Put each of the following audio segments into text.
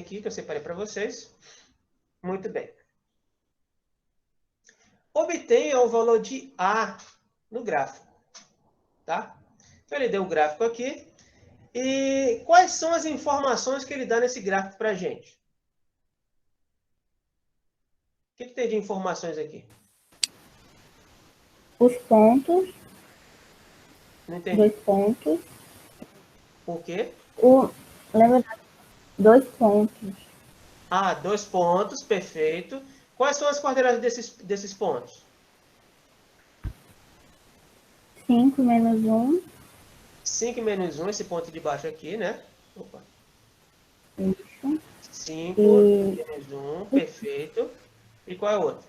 aqui, que eu separei para vocês. Muito bem. Obtenha o valor de A no gráfico. Tá? Então, ele deu o gráfico aqui. E quais são as informações que ele dá nesse gráfico para a gente? O que tem de informações aqui? Os pontos. Não entendi. 2 pontos. O quê? Lembra? 2 pontos. Ah, 2 pontos, perfeito. Quais são as coordenadas desses pontos? 5 menos 1. 5 menos 1, esse ponto de baixo aqui, né? Opa. Isso. 5 menos 1, perfeito. E qual é o outro?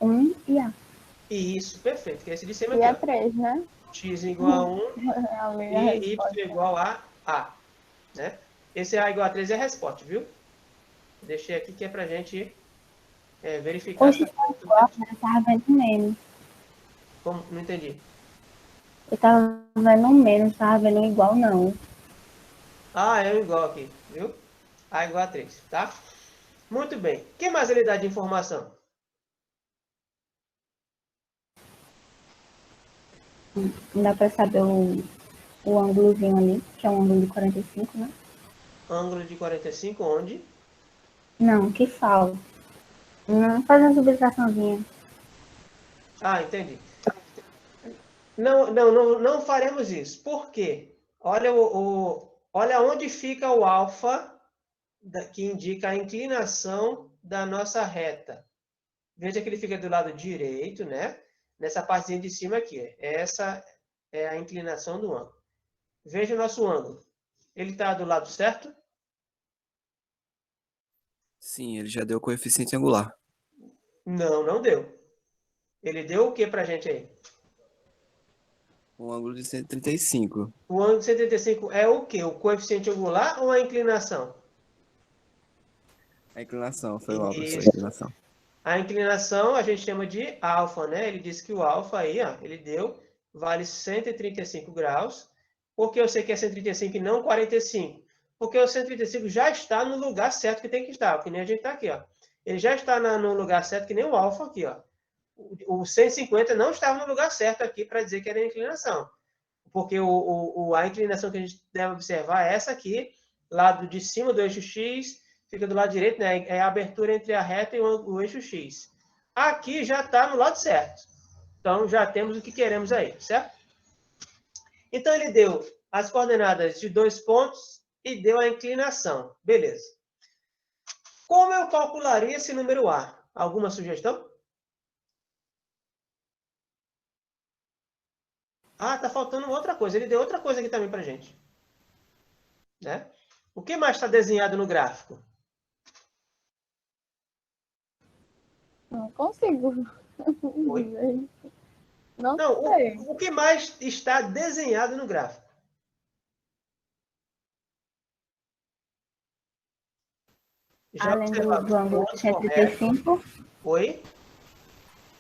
1 e A. Isso, perfeito. Que é esse de cima E aqui, a 3, né? ó. X igual a 1 e resposta. Y igual a A. Né? Esse A igual a 3 é a resposta, viu? Deixei aqui que é pra gente verificar. Hoje eu estava vendo menos. Como? Não entendi. Eu estava vendo menos, estava vendo igual não. Ah, é um igual aqui, viu? A igual a 3, tá? Muito bem. O que mais ele dá de informação? Dá para saber o ângulozinho ali, que é um ângulo de 45, né? Ângulo de 45, onde? Não, que falta. Faz uma subtraçãozinha. Ah, entendi. Não faremos isso. Por quê? Olha, olha onde fica o alfa, que indica a inclinação da nossa reta. Veja que ele fica do lado direito, né? Nessa partezinha de cima aqui. Essa é a inclinação do ângulo. Veja o nosso ângulo. Ele está do lado certo? Sim, ele já deu o coeficiente angular. Não, não deu. Ele deu o que pra gente aí? Um ângulo de 135. O ângulo de 135 é o quê? O coeficiente angular ou a inclinação? A inclinação, foi mal, professor, a Isso. inclinação. A inclinação a gente chama de alfa, né? Ele disse que o alfa aí, ó, ele deu, vale 135 graus. Por que eu sei que é 135 e não 45? Porque o 135 já está no lugar certo que tem que estar, que nem a gente está aqui, ó. Ele já está no lugar certo que nem o alfa aqui, ó. O 150 não estava no lugar certo aqui para dizer que era a inclinação. Porque a inclinação que a gente deve observar é essa aqui, lado de cima do eixo X, fica do lado direito, né? É a abertura entre a reta e o eixo X. Aqui já está no lado certo. Então, já temos o que queremos aí, certo? Então, ele deu as coordenadas de 2 pontos e deu a inclinação. Beleza. Como eu calcularia esse número A? Alguma sugestão? Ah, tá faltando outra coisa. Ele deu outra coisa aqui também para gente. Né? O que mais está desenhado no gráfico? Não consigo. Oi? Não Não, sei. o que mais está desenhado no gráfico? Já Além do observaram os ângulo pontos 135. corretos? Oi?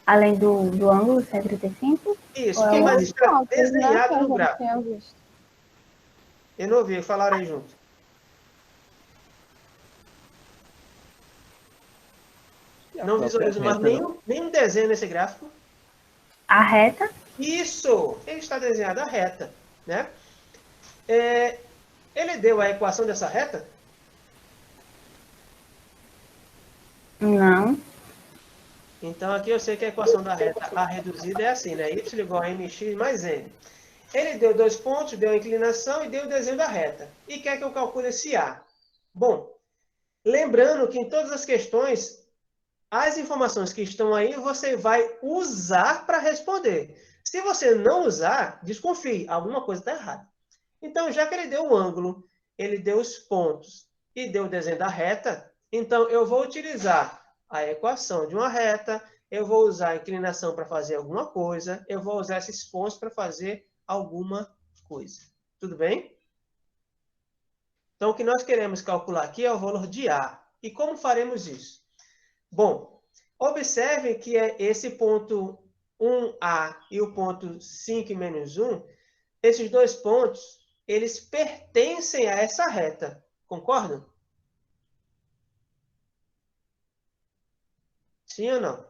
Além do ângulo 135. Isso, Ou o é que mais os está pontos, né? Que desenhado a no gente gráfico? tinha visto. Eu não ouvi, falaram aí junto. Não visualizo mais nenhum desenho nesse gráfico. A reta. Isso! Ele está desenhado a reta. Né? Ele deu a equação dessa reta? Não. Então, aqui eu sei que a equação da reta A reduzida é assim, né? Y igual a mx mais n. Ele deu 2 pontos, deu a inclinação e deu o desenho da reta. E quer que eu calcule esse A? Bom, lembrando que em todas as questões, as informações que estão aí, você vai usar para responder. Se você não usar, desconfie, alguma coisa está errada. Então, já que ele deu o ângulo, ele deu os pontos e deu o desenho da reta, então eu vou utilizar a equação de uma reta, eu vou usar a inclinação para fazer alguma coisa, eu vou usar esses pontos para fazer alguma coisa. Tudo bem? Então, o que nós queremos calcular aqui é o valor de A. E como faremos isso? Bom, observem que esse ponto 1A e o ponto 5 menos 1, esses dois pontos, eles pertencem a essa reta. Concordam? Sim ou não?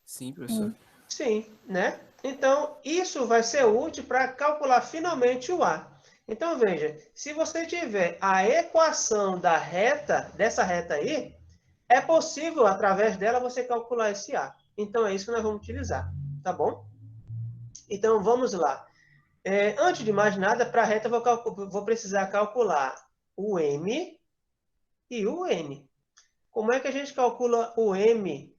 Sim, professor. Sim, né? Então, isso vai ser útil para calcular finalmente o A. Então, veja, se você tiver a equação da reta, dessa reta aí, é possível, através dela, você calcular esse A. Então, é isso que nós vamos utilizar, tá bom? Então, vamos lá. Antes de mais nada, para a reta, vou precisar calcular o M e o N. Como é que a gente calcula o M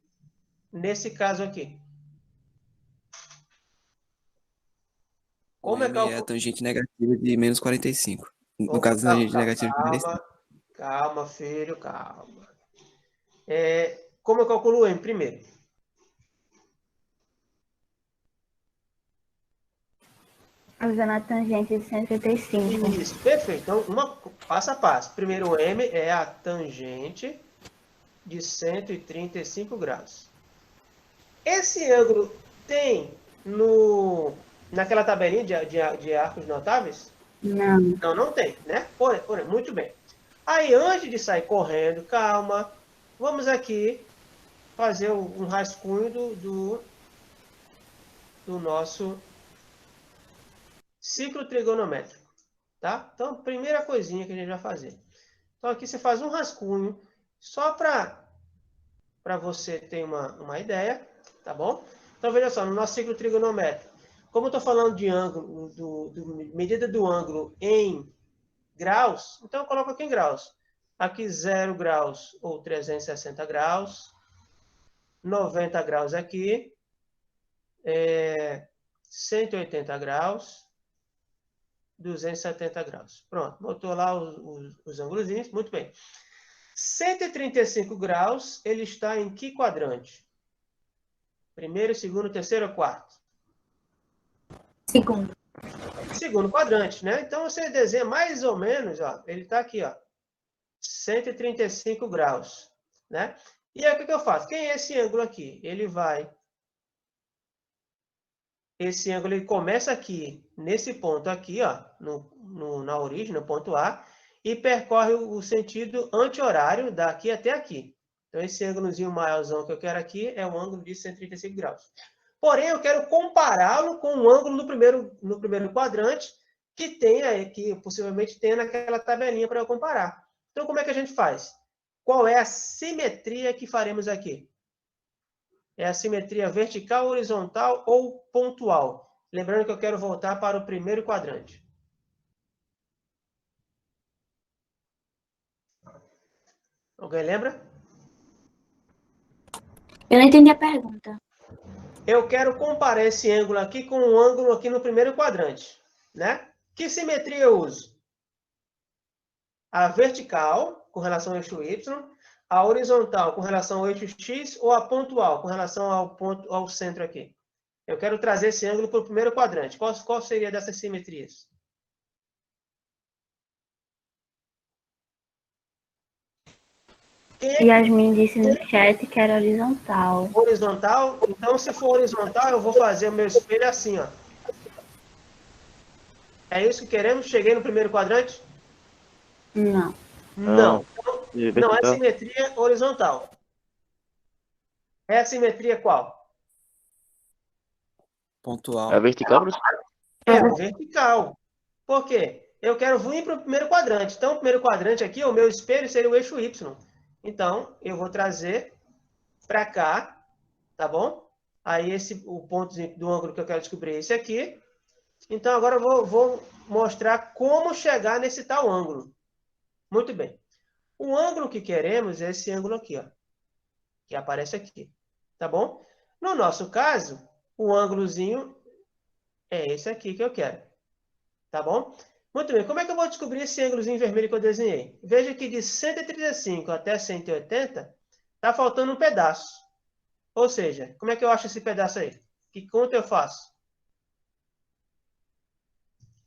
nesse caso aqui? O Como é M é a calculado? tangente negativa de menos 45. No Opa, caso, a tangente negativa de 45. calma, filho, calma. Como eu calculo o M primeiro? Usando a tangente de 185. Isso, perfeito. Então, passo a passo. Primeiro, o M é a tangente de 135 graus. Esse ângulo tem naquela tabelinha de arcos notáveis? Não. Não, não tem, né? Muito bem. Aí, antes de sair correndo, calma, vamos aqui fazer um rascunho do nosso ciclo trigonométrico, tá? Então, primeira coisinha que a gente vai fazer. Então, aqui você faz um rascunho, só para você ter uma ideia, tá bom? Então, veja só, no nosso ciclo trigonométrico, como eu estou falando de ângulo, medida do ângulo em graus, então eu coloco aqui em graus. Aqui 0 graus ou 360 graus, 90 graus aqui, 180 graus, 270 graus. Pronto, botou lá os ângulozinhos, muito bem. 135 graus, ele está em que quadrante? Primeiro, segundo, terceiro ou quarto? Segundo. Segundo quadrante, né? Então, você desenha mais ou menos, ó, ele está aqui, ó, 135 graus, né? E aí, o que eu faço? Quem é esse ângulo aqui? Esse ângulo ele começa aqui, nesse ponto aqui, ó, na origem, no ponto A, e percorre o sentido anti-horário daqui até aqui. Então, esse ângulozinho maiorzão que eu quero aqui é um ângulo de 135 graus. Porém, eu quero compará-lo com o ângulo no primeiro quadrante, que possivelmente tenha naquela tabelinha para eu comparar. Então, como é que a gente faz? Qual é a simetria que faremos aqui? É a simetria vertical, horizontal ou pontual? Lembrando que eu quero voltar para o primeiro quadrante. Alguém lembra? Eu não entendi a pergunta. Eu quero comparar esse ângulo aqui com o ângulo aqui no primeiro quadrante, né? Que simetria eu uso? A vertical, com relação ao eixo Y, a horizontal, com relação ao eixo X, ou a pontual, com relação ao centro aqui? Eu quero trazer esse ângulo para o primeiro quadrante. Qual seria dessas simetrias? Yasmin disse no chat que era horizontal. Horizontal? Então, se for horizontal, eu vou fazer o meu espelho assim, ó. É isso que queremos? Cheguei no primeiro quadrante? Não. Não. E Não é vertical? simetria horizontal. É a simetria qual? Pontual. É vertical, professor? É o vertical. Por quê? Eu quero vir para o primeiro quadrante. Então, o primeiro quadrante aqui, o meu espelho seria o eixo Y. Então, eu vou trazer para cá, tá bom? Aí, o ponto do ângulo que eu quero descobrir é esse aqui. Então, agora eu vou mostrar como chegar nesse tal ângulo. Muito bem. O ângulo que queremos é esse ângulo aqui, ó, que aparece aqui. Tá bom? No nosso caso, o ângulozinho é esse aqui que eu quero. Tá bom? Muito bem. Como é que eu vou descobrir esse ângulozinho vermelho que eu desenhei? Veja que de 135 até 180, está faltando um pedaço. Ou seja, como é que eu acho esse pedaço aí? Que conta eu faço?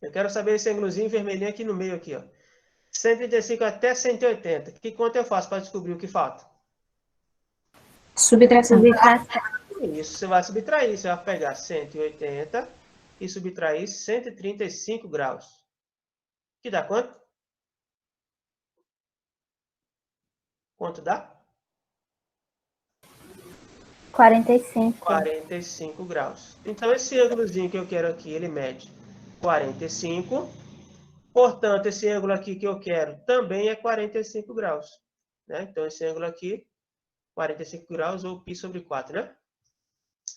Eu quero saber esse ângulozinho vermelhinho aqui no meio, aqui, ó. 135 até 180. Que conta eu faço para descobrir o que falta? Subtração. Isso, você vai subtrair. Você vai pegar 180 e subtrair 135 graus. Que dá quanto? Quanto dá? 45. 45 graus. Então, esse ângulozinho que eu quero aqui, ele mede 45. Portanto, esse ângulo aqui que eu quero também é 45 graus. Né? Então, esse ângulo aqui, 45 graus ou π sobre 4, né?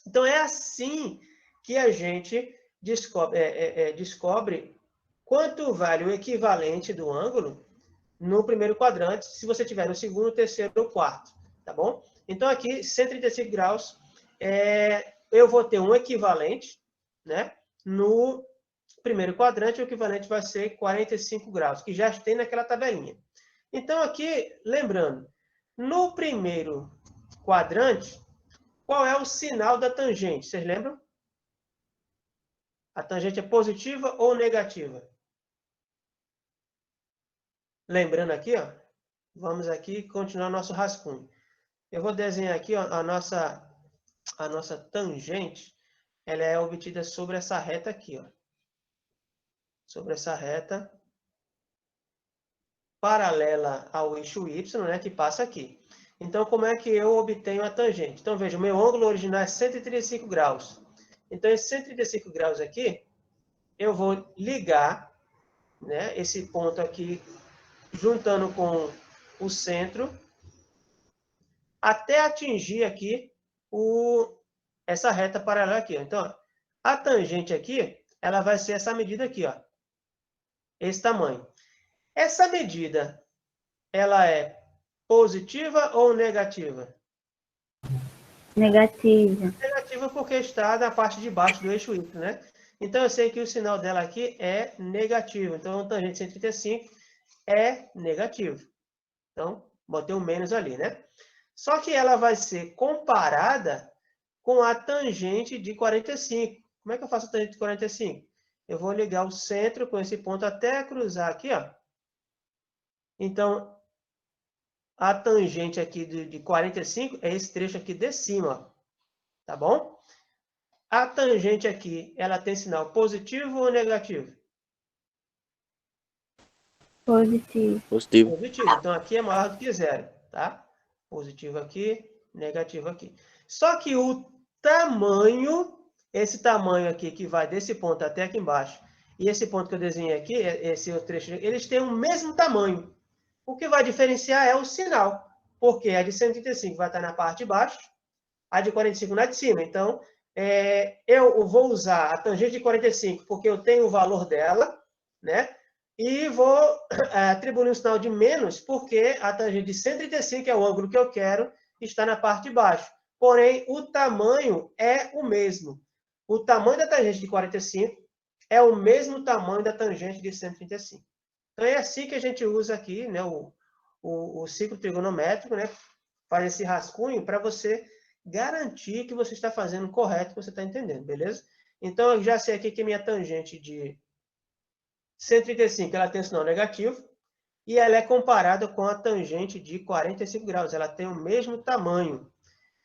Então, é assim que a gente descobre quanto vale o equivalente do ângulo no primeiro quadrante, se você tiver no segundo, terceiro ou quarto, tá bom? Então, aqui, 135 graus, eu vou ter um equivalente, né? No primeiro quadrante, o equivalente vai ser 45 graus, que já tem naquela tabelinha. Então, aqui, lembrando, no primeiro quadrante, qual é o sinal da tangente? Vocês lembram? A tangente é positiva ou negativa? Lembrando aqui, ó, vamos aqui continuar nosso rascunho. Eu vou desenhar aqui ó, a nossa tangente. Ela é obtida sobre essa reta aqui, ó. Sobre essa reta paralela ao eixo Y, né, que passa aqui. Então, como é que eu obtenho a tangente? Então, veja, o meu ângulo original é 135 graus. Então, esse 135 graus aqui, eu vou ligar, né, esse ponto aqui, juntando com o centro, até atingir aqui essa reta paralela aqui. Ó. Então, ó, a tangente aqui, ela vai ser essa medida aqui, ó, esse tamanho. Essa medida, ela é positiva ou negativa? Negativa. Negativa porque está na parte de baixo do eixo Y, né? Então, eu sei que o sinal dela aqui é negativo. Então, a tangente 135 é negativo. Então, botei um menos ali, né? Só que ela vai ser comparada com a tangente de 45. Como é que eu faço a tangente de 45? Eu vou ligar o centro com esse ponto até cruzar aqui, ó. Então, a tangente aqui de 45 é esse trecho aqui de cima, ó. Tá bom? A tangente aqui, ela tem sinal positivo ou negativo? Positivo. Positivo. Positivo. Então, aqui é maior do que zero, tá? Positivo aqui, negativo aqui. Só que o tamanho, esse tamanho aqui que vai desse ponto até aqui embaixo, e esse ponto que eu desenhei aqui, esse trecho, eles têm o mesmo tamanho. O que vai diferenciar é o sinal, porque a de 135 vai estar na parte de baixo, a de 45 na de cima. Então, eu vou usar a tangente de 45 porque eu tenho o valor dela, né? E vou atribuir um sinal de menos porque a tangente de 135, que é o ângulo que eu quero, está na parte de baixo. Porém, o tamanho é o mesmo. O tamanho da tangente de 45 é o mesmo tamanho da tangente de 135. Então, é assim que a gente usa aqui, né, o ciclo trigonométrico, né? Faz esse rascunho para você garantir que você está fazendo correto, que você está entendendo, beleza? Então, eu já sei aqui que minha tangente de 135, ela tem um sinal negativo, e ela é comparada com a tangente de 45 graus. Ela tem o mesmo tamanho.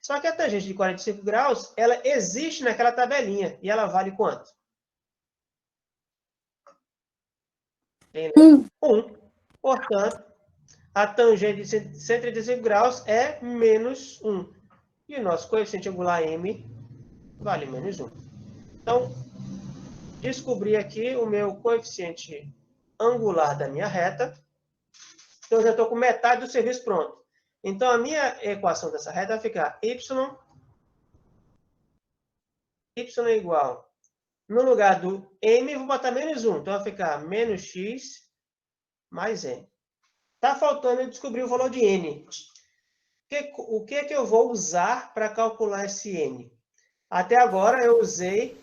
Só que a tangente de 45 graus, ela existe naquela tabelinha. E ela vale quanto? 1. Portanto, a tangente de 135 graus é menos 1. E o nosso coeficiente angular M vale menos 1. Então, descobri aqui o meu coeficiente angular da minha reta. Então, eu já estou com metade do serviço pronto. Então, a minha equação dessa reta vai ficar y é igual, no lugar do m, eu vou botar menos 1. Então, vai ficar menos x mais n. Está faltando eu descobrir o valor de n. O que é que eu vou usar para calcular esse n? Até agora, eu usei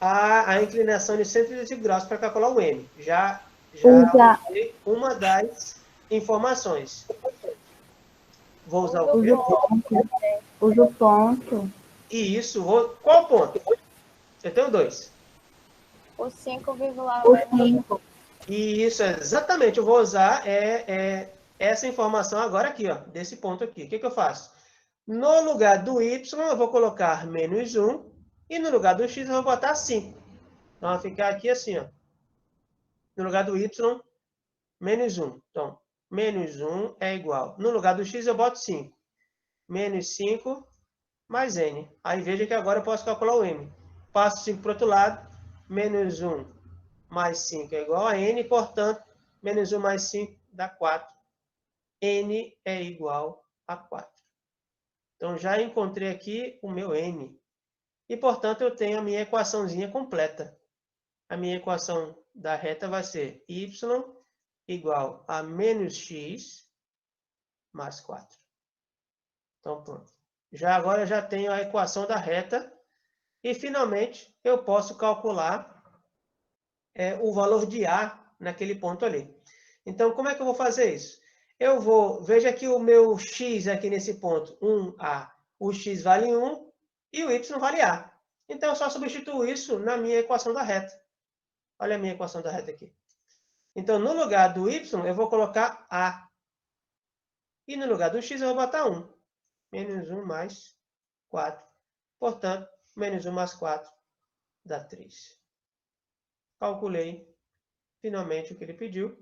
a inclinação de 135 graus para calcular o n. Já usei uma das informações. Vou usar o quê? Usa o ponto. E isso, qual ponto? Eu tenho dois. O 5,1. O 5. E isso, exatamente, eu vou usar essa informação agora aqui, ó, desse ponto aqui. O que eu faço? No lugar do y, eu vou colocar menos 1, e no lugar do x, eu vou botar 5. Então, vai ficar aqui assim, ó. No lugar do y, menos 1. Então, menos 1 é igual. No lugar do x, eu boto 5. Menos 5 mais n. Aí veja que agora eu posso calcular o m. Passo 5 para o outro lado, menos 1 mais 5 é igual a n, portanto, menos 1 mais 5 dá 4. N é igual a 4. Então, já encontrei aqui o meu n. E, portanto, eu tenho a minha equaçãozinha completa. A minha equação da reta vai ser y igual a menos x mais 4. Então, pronto. Agora eu já tenho a equação da reta. E, finalmente, eu posso calcular o valor de A naquele ponto ali. Então, como é que eu vou fazer isso? Veja que o meu x aqui nesse ponto, 1A, o x vale 1 e o y vale A. Então, eu só substituo isso na minha equação da reta. Olha a minha equação da reta aqui. Então, no lugar do y, eu vou colocar A. E no lugar do x, eu vou botar 1. Menos 1 mais 4. Portanto, menos 1 mais 4 dá 3. Calculei, finalmente, o que ele pediu.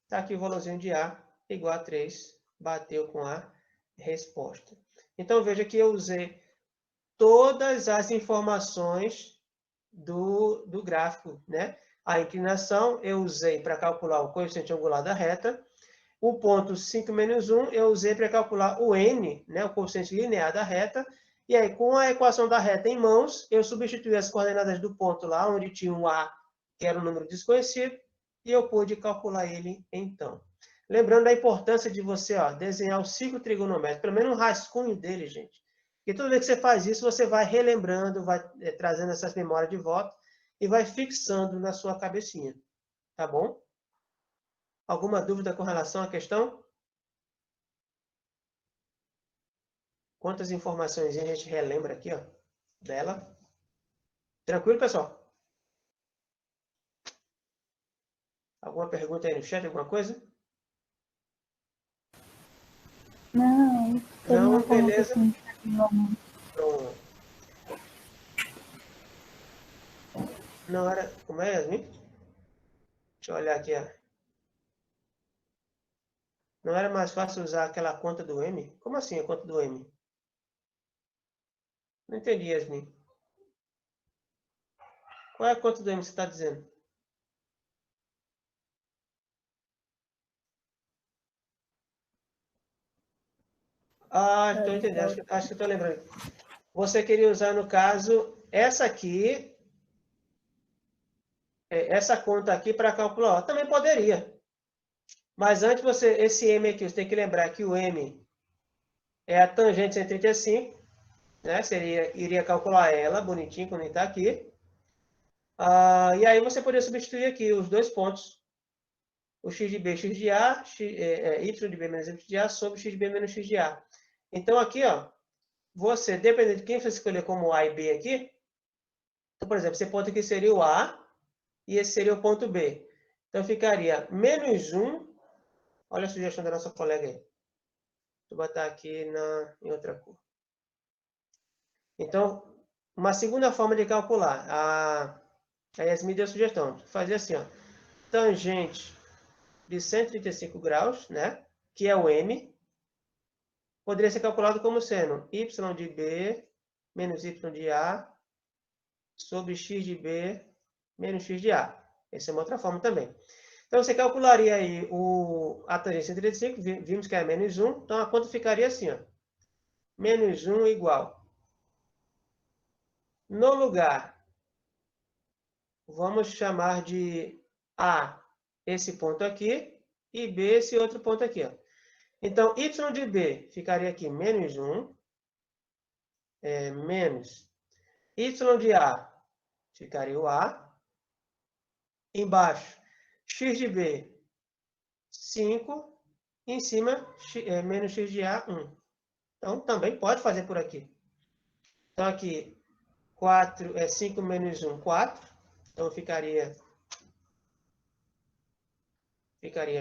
Está aqui o valorzinho de A igual a 3. Bateu com a resposta. Então, veja que eu usei todas as informações do gráfico, né? A inclinação eu usei para calcular o coeficiente angular da reta. O ponto 5 menos 1 eu usei para calcular o n, né? O coeficiente linear da reta. E aí, com a equação da reta em mãos, eu substituí as coordenadas do ponto lá, onde tinha um A, que era um número desconhecido, e eu pude calcular ele então. Lembrando da importância de você desenhar o ciclo trigonométrico, pelo menos um rascunho dele, gente. Porque toda vez que você faz isso, você vai relembrando, vai trazendo essas memórias de volta e vai fixando na sua cabecinha. Tá bom? Alguma dúvida com relação à questão? Quantas informações a gente relembra aqui, dela? Tranquilo, pessoal? Alguma pergunta aí no chat, alguma coisa? Não, Não, beleza. assim, Pronto. Não era... Como é, Yasmin? Deixa eu olhar aqui, Não era mais fácil usar aquela conta do M? Como assim a conta do M? Não entendi, Yasmin. Qual é a conta do M que você está dizendo? Estou entendendo. Acho que estou lembrando. Você queria usar, no caso, essa aqui, essa conta aqui para calcular. Também poderia. Mas antes, esse M aqui, você tem que lembrar que o M é a tangente de 135, né? Iria calcular ela, bonitinho, quando está aqui. E aí você poderia substituir aqui os dois pontos. O x de b, x de a, y de b menos y de a, sobre x de b menos x de a. Então, aqui, você, dependendo de quem você escolher como A e B aqui, então, por exemplo, esse ponto aqui seria o A, e esse seria o ponto B. Então, ficaria menos 1, olha a sugestão da nossa colega aí. Vou botar aqui em outra cor. Então, uma segunda forma de calcular. A Yasmin deu a sugestão. Fazer assim, tangente de 135 graus, né? Que é o M. Poderia ser calculado como sendo y de B menos y de A sobre x de B menos x de A. Essa é uma outra forma também. Então, você calcularia aí a tangente de 135, vimos que é menos 1, então a conta ficaria assim, menos 1 igual. No lugar, vamos chamar de A esse ponto aqui e B esse outro ponto aqui. Então, y de B ficaria aqui menos 1, menos y de A ficaria o A. Embaixo, x de B, 5. Em cima, menos x de A, 1. Então, também pode fazer por aqui. Então, aqui, 5 menos 1, 4. Então, ficaria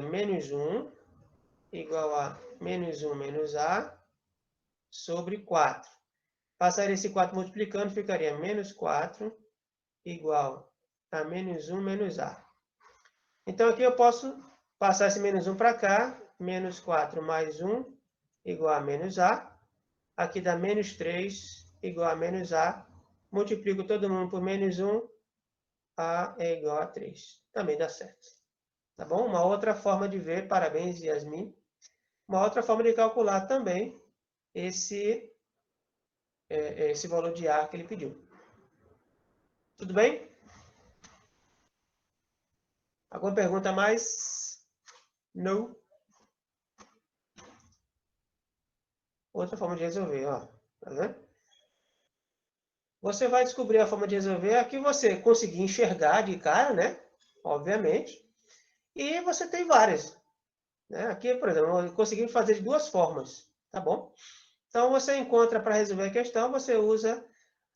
menos 1 igual a menos 1 menos A sobre 4. Passaria esse 4 multiplicando, ficaria menos 4 igual a menos 1 menos A. Então, aqui eu posso passar esse menos 1 para cá. Menos 4 mais 1 igual a menos A. Aqui dá menos 3 igual a menos A. Multiplico todo mundo por menos 1. A é igual a 3. Também dá certo. Tá bom? Uma outra forma de ver, parabéns, Yasmin. Uma outra forma de calcular também esse valor de A que ele pediu. Tudo bem? Alguma pergunta a mais? Não? Outra forma de resolver, ó. Tá vendo? Você vai descobrir a forma de resolver a que você conseguir enxergar de cara, né? Obviamente. E você tem várias. Né? Aqui, por exemplo, eu consegui fazer de duas formas. Tá bom? Então, você encontra para resolver a questão, você usa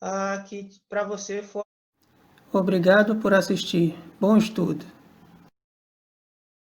a que para você for. Obrigado por assistir. Bom estudo.